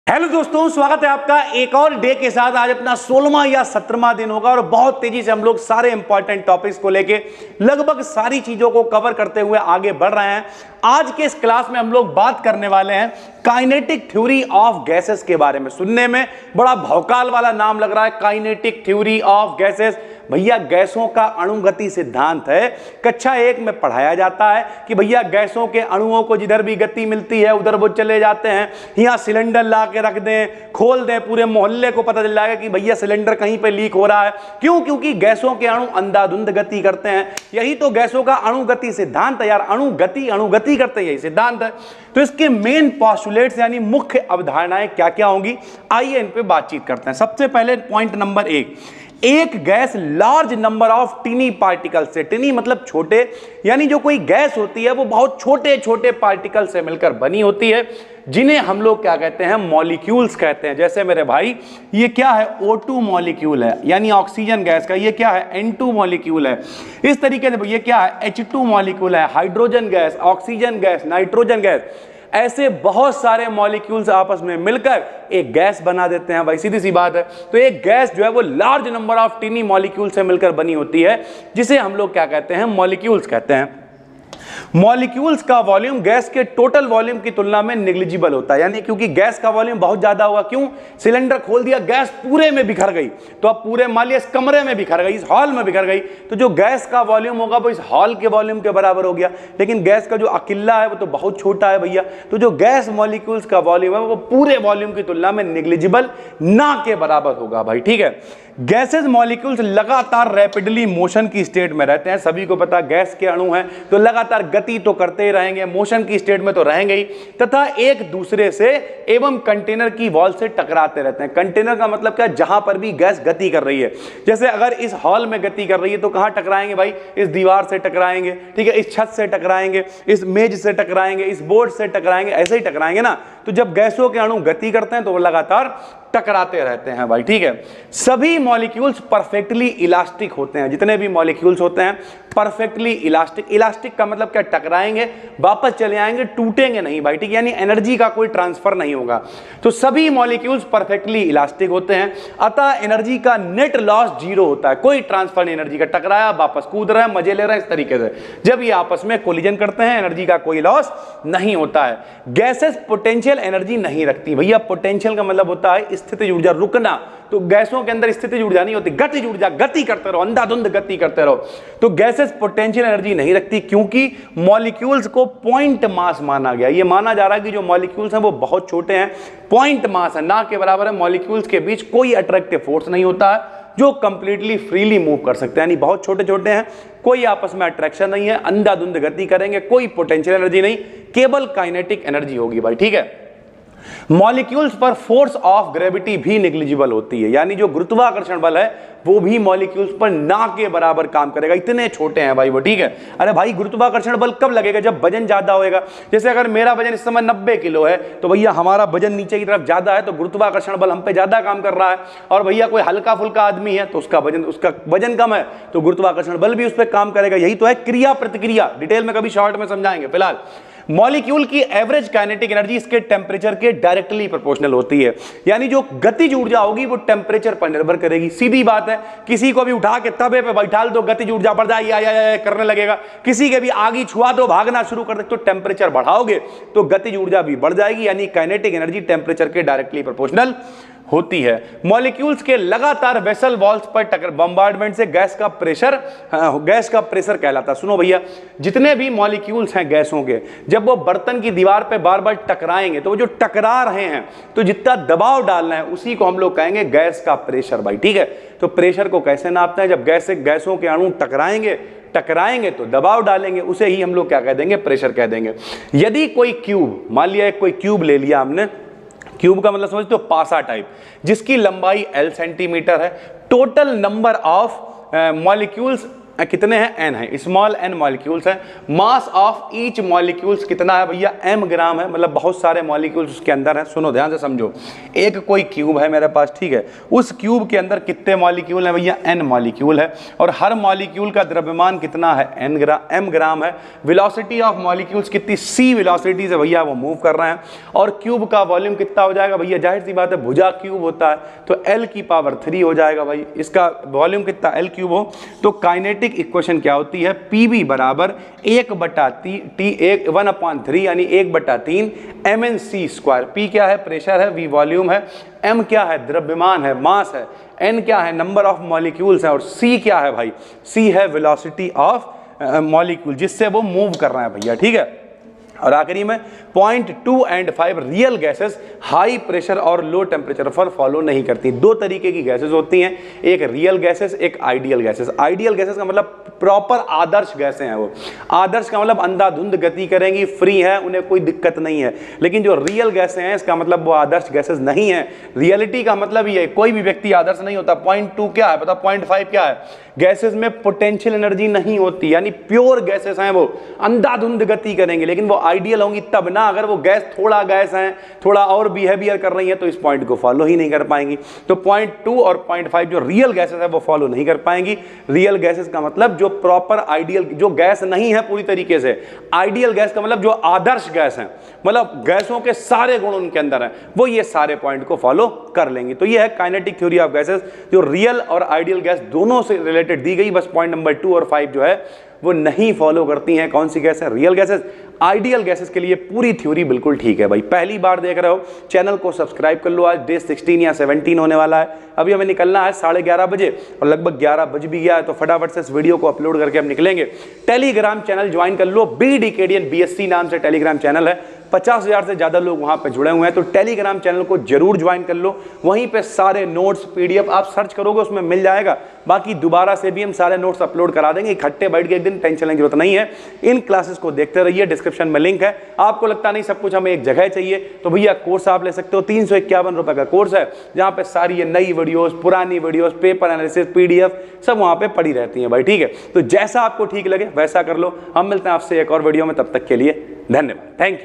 Hello दोस्तों, स्वागत है आपका एक और डे के साथ। आज अपना 16वां या 17वां दिन होगा और बहुत तेजी से हम लोग सारे इंपॉर्टेंट टॉपिक्स को लेके लगभग सारी चीजों को कवर करते हुए आगे बढ़ रहे हैं। आज के इस क्लास में हम लोग बात करने वाले हैं काइनेटिक थ्योरी ऑफ गैसेस के बारे में। सुनने में बड़ा भौकाल वाला नाम लग रहा है, काइनेटिक थ्योरी ऑफ गैसेस। भैया गैसों का अणुगति सिद्धांत है। कक्षा 1 में पढ़ाया जाता है कि भैया गैसों के अणुओं को जिधर भी गति मिलती है उधर वो चले जाते हैं। यहाँ सिलेंडर ला के रख दें, खोल दें, पूरे मोहल्ले को पता चल जाएगा कि भैया सिलेंडर कहीं पे लीक हो रहा है। क्यों? क्योंकि गैसों के अणु अंधाधुंध गति करते हैं। यही तो गैसों का अणुगति सिद्धांत है यार। अणुगति करते हैं, यही सिद्धांत है। तो इसके मेन पॉस्टुलेट्स यानी मुख्य अवधारणाएं क्या क्या होंगी, आइए इन पे बातचीत करते हैं। सबसे पहले पॉइंट नंबर एक gas large number of टिनी particle से, टिनी मतलब छोटे, यानी जो कोई गैस होती है वो बहुत छोटे छोटे पार्टिकल से मिलकर बनी होती है, जिन्हें हम लोग क्या कहते हैं, मॉलिक्यूल्स कहते हैं। जैसे मेरे भाई ये क्या है, O2 मॉलिक्यूल है यानी ऑक्सीजन गैस का। ये क्या है, N2 मॉलिक्यूल है। इस तरीके से ये क्या है, H2 मॉलिक्यूल है, hydrogen gas, oxygen gas, nitrogen gas. ऐसे बहुत सारे मॉलिक्यूल्स आपस में मिलकर एक गैस बना देते हैं भाई, सीधी सी बात है। तो एक गैस जो है वो लार्ज नंबर ऑफ टिनी मॉलिक्यूल से मिलकर बनी होती है, जिसे हम लोग क्या कहते हैं, मॉलिक्यूल्स कहते हैं। मॉलिक्यूल्स का वॉल्यूम गैस के टोटल वॉल्यूम की तुलना में नेग्लिजिबल होता है, यानी क्योंकि गैस का वॉल्यूम बहुत ज्यादा होगा। क्यों? सिलेंडर खोल दिया, गैस पूरे में बिखर गई, तो अब पूरे मान लिया इस कमरे में बिखर गई, इस हॉल में बिखर गई, तो जो गैस का वॉल्यूम होगा वो इस हॉल के वॉल्यूम के बराबर हो गया। लेकिन गैस का जो अकेला है वो तो बहुत छोटा है भैया। तो जो गैस मॉलिक्यूल्स का वॉल्यूम है वो पूरे वॉल्यूम की तुलना में नेग्लिजिबल ना के बराबर होगा भाई, ठीक है। गैसेस मॉलिक्यूल्स लगातार रैपिडली मोशन की स्टेट में रहते हैं। सभी को पता गैस के अणु हैं तो लगातार गति तो करते ही रहेंगे, मोशन की स्टेट में तो रहेंगे ही, तथा एक दूसरे से एवं कंटेनर की वॉल से टकराते रहते हैं। कंटेनर का मतलब क्या, जहां पर भी गैस गति कर रही है। जैसे अगर इस हॉल में गति कर रही है तो कहां टकराएंगे भाई, इस दीवार से टकराएंगे, ठीक है, इस छत से टकराएंगे, इस मेज से टकराएंगे, इस बोर्ड से टकराएंगे, ऐसे ही टकराएंगे ना। तो जब गैसों के अणु गति करते हैं तो वो लगातार टकराते रहते हैं भाई, ठीक है। सभी मॉलिक्यूल्स परफेक्टली इलास्टिक होते हैं। जितने भी मॉलिक्यूल्स होते हैं परफेक्टली इलास्टिक। इलास्टिक का मतलब क्या, टकराएंगे वापस चले आएंगे, टूटेंगे नहीं भाई, ठीक है, यानी एनर्जी का कोई ट्रांसफर नहीं होगा। तो सभी मॉलिक्यूल्स परफेक्टली इलास्टिक होते हैं, अतः एनर्जी का नेट लॉस 0 होता है। कोई ट्रांसफर नहीं एनर्जी का, टकराया वापस कूद रहे हैं, मजे ले रहे हैं, इस तरीके से जब ये आपस में कोलिजन करते हैं एनर्जी का कोई लॉस नहीं होता है। गैसेस पोटेंशियल एनर्जी नहीं रखती भैया। पोटेंशियल का मतलब होता है स्थितिज ऊर्जा, रुकना। तो गैसों के अंदर स्थितिज ऊर्जा नहीं होती, गतिज ऊर्जा, गति करते रहो, अंधाधुंध गति करते रहो। तो गैसेस पोटेंशियल एनर्जी नहीं रखती क्योंकि मॉलिक्यूल्स को पॉइंट मास माना गया। ये माना जा रहा है कि जो मॉलिक्यूल्स हैं वो बहुत छोटे हैं, पॉइंट मास है, ना के बराबर है। मॉलिक्यूल्स के बीच कोई अट्रैक्टिव फोर्स नहीं होता है जो कंप्लीटली फ्रीली मूव कर सकते हैं, यानी बहुत छोटे छोटे हैं, कोई आपस में अट्रैक्शन नहीं है, अंधाधुंध गति करेंगे, कोई पोटेंशियल एनर्जी नहीं, केवल काइनेटिक एनर्जी होगी भाई, ठीक है। मॉलिक्यूल्स पर फोर्स ऑफ ग्रेविटी भी नेग्लिजिबल होती है, यानी जो गुरुत्वाकर्षण बल है वो भी मॉलिक्यूल्स पर ना के बराबर काम करेगा, इतने छोटे हैं भाई वो, ठीक है। अरे भाई गुरुत्वाकर्षण बल कब लगेगा, जब वजन ज्यादा होएगा। जैसे अगर मेरा वजन इस समय 90 किलो है तो भैया हमारा वजन नीचे की तरफ ज्यादा है तो गुरुत्वाकर्षण बल हम पे ज्यादा काम कर रहा है। और भैया कोई हल्का फुल्का आदमी है तो उसका वजन कम है तो गुरुत्वाकर्षण बल भी उस पर काम करेगा। यही तो है क्रिया प्रतिक्रिया, डिटेल में कभी शॉर्ट में समझाएंगे। फिलहाल मॉलिक्यूल की एवरेज काइनेटिक एनर्जी इसके टेम्परेचर के डायरेक्टली प्रोपोर्शनल होती है, यानी जो गतिज ऊर्जा होगी वो टेम्परेचर पर निर्भर करेगी। सीधी बात है, किसी को भी उठा के तवे पे बैठा दो, गतिज ऊर्जा बढ़ जाएगी, या करने लगेगा। किसी के भी आगी छुआ दो, भागना शुरू कर दे, तो टेम्परेचर बढ़ाओगे तो गतिज ऊर्जा भी बढ़ जाएगी, यानी काइनेटिक एनर्जी टेम्परेचर के डायरेक्टली प्रोपोर्शनल होती है। मॉलिक्यूल्स के लगातार वेसल वॉल्स पर टक्कर बम्बार्डमेंट से गैस का प्रेशर कहलाता है। सुनो भैया, जितने भी मॉलिक्यूल्स हैं गैसों के, जब वो बर्तन की दीवार पे बार बार टकराएंगे तो वो जो टकरा रहे हैं तो जितना दबाव डालना है उसी को हम लोग कहेंगे गैस का प्रेशर भाई, ठीक है। तो प्रेशर को कैसे नापते हैं, जब गैसों के अणु टकराएंगे तो दबाव डालेंगे, उसे ही हम लोग क्या कह देंगे, प्रेशर कह देंगे। यदि कोई क्यूब, मान लिया कोई क्यूब ले लिया हमने, क्यूब का मतलब समझते हो पासा टाइप, जिसकी लंबाई L सेंटीमीटर है, टोटल नंबर ऑफ मॉलिक्यूल्स कितने हैं, n है, स्मॉल n मॉलिक्यूल्स है। मास ऑफ ईच मॉलिक्यूल्स कितना है भैया, m ग्राम है, मतलब बहुत सारे मॉलिक्यूल्स उसके अंदर है। सुनो ध्यान से समझो, एक कोई क्यूब है मेरे पास, ठीक है, उस क्यूब के अंदर कितने मॉलिक्यूल हैं भैया, n मॉलिक्यूल है, और हर मॉलिक्यूल का द्रव्यमान कितना है, m ग्राम है। वेलोसिटी ऑफ मॉलिक्यूल्स कितनी, c वेलोसिटी से भैया वो मूव कर रहे हैं, और क्यूब का वॉल्यूम कितना हो जाएगा भैया, जाहिर सी बात है भुजा क्यूब होता है तो l की पावर 3 हो जाएगा भाई, इसका वॉल्यूम कितना l क्यूब हो। तो काइनेटिक इक्वेशन क्या होती है, Pv बराबर 1/3 यानी 1/3 mnc²। P क्या है, प्रेशर है, V वॉल्यूम है, m क्या है, द्रव्यमान है, मास है, n क्या है, नंबर ऑफ मॉलिक्यूल्स है, और c क्या है भाई, c है वेलोसिटी ऑफ मॉलिक्यूल जिससे वो मूव कर रहे हैं भैया, ठीक है। और आखिरी में पॉइंट 2 और 5 रियल गैसेस हाई प्रेशर और लो टेम्परेचर पर फॉलो नहीं करती। दो तरीके की गैसेस होती हैं, एक रियल गैसेस, एक आइडियल गैसेस। आइडियल गैसेस का मतलब प्रॉपर आदर्श गैसें हैं वो, आदर्श का मतलब अंधाधुंध गति करेंगी, फ्री है, उन्हें कोई दिक्कत नहीं है। लेकिन जो रियल गैसें हैं इसका मतलब वो आदर्श गैसेस नहीं है। रियलिटी का मतलब ये है, कोई भी व्यक्ति आदर्श नहीं होता। पॉइंट 2 क्या है पता, पॉइंट 5 क्या है, गैसेस में पोटेंशियल एनर्जी नहीं होती, यानी प्योर गैसेस हैं, वो अंधाधुंध गति करेंगे। लेकिन वो आइडियल होंगी तब ना, अगर वो गैस थोड़ा गैस है, थोड़ा और बिहेवियर कर रही है, तो इस पॉइंट को फॉलो ही नहीं कर पाएंगी। तो पॉइंट 2 और पॉइंट 5 जो रियल गैसेस है वो फॉलो नहीं कर पाएंगी। रियल गैसेस का मतलब जो प्रॉपर आइडियल, जो गैस नहीं है पूरी तरीके से। आइडियल गैस का मतलब जो आदर्श गैस है, मतलब गैसों के सारे गुण उनके अंदर है, वो ये सारे पॉइंट को फॉलो कर लेंगी। तो ये है काइनेटिक थ्योरी ऑफ गैसेस, जो रियल और आइडियल गैस दोनों से रिलेटेड दी गई। बस पॉइंट नंबर 2 और 5 जो है वो नहीं फॉलो करती हैं। कौन सी गैस है, रियल गैसेस। आइडियल गैसेस के लिए पूरी थ्योरी बिल्कुल ठीक है भाई। पहली बार देख रहे हो, चैनल को सब्सक्राइब कर लो। आज डे 16 या 17 होने वाला है। अभी हमें निकलना है 11:30 बजे और लगभग 11 बज भी गया है, तो फटाफट से इस वीडियो को अपलोड करके हम निकलेंगे। टेलीग्राम चैनल ज्वाइन कर लो, BDKDN BSc नाम से टेलीग्राम चैनल है। 50,000 से ज़्यादा लोग वहाँ पे जुड़े हुए हैं, तो टेलीग्राम चैनल को जरूर ज्वाइन कर लो। वहीं पे सारे नोट्स PDF आप सर्च करोगे उसमें मिल जाएगा। बाकी दोबारा से भी हम सारे नोट्स अपलोड करा देंगे, इकट्ठे बैठ के एक दिन, टेंशन लेने की जरूरत नहीं है। इन क्लासेस को देखते रहिए, डिस्क्रिप्शन में लिंक है। आपको लगता नहीं सब कुछ हमें एक जगह चाहिए, तो भैया कोर्स आप ले सकते हो। 351 रुपए का कोर्स है, जहाँ पे सारी ये नई वीडियोस, पुरानी वीडियोस, पेपर एनालिसिस, PDF सब वहाँ पे पड़ी रहती है भाई, ठीक है। तो जैसा आपको ठीक लगे वैसा कर लो। हम मिलते हैं आपसे एक और वीडियो में, तब तक के लिए धन्यवाद, थैंक यू।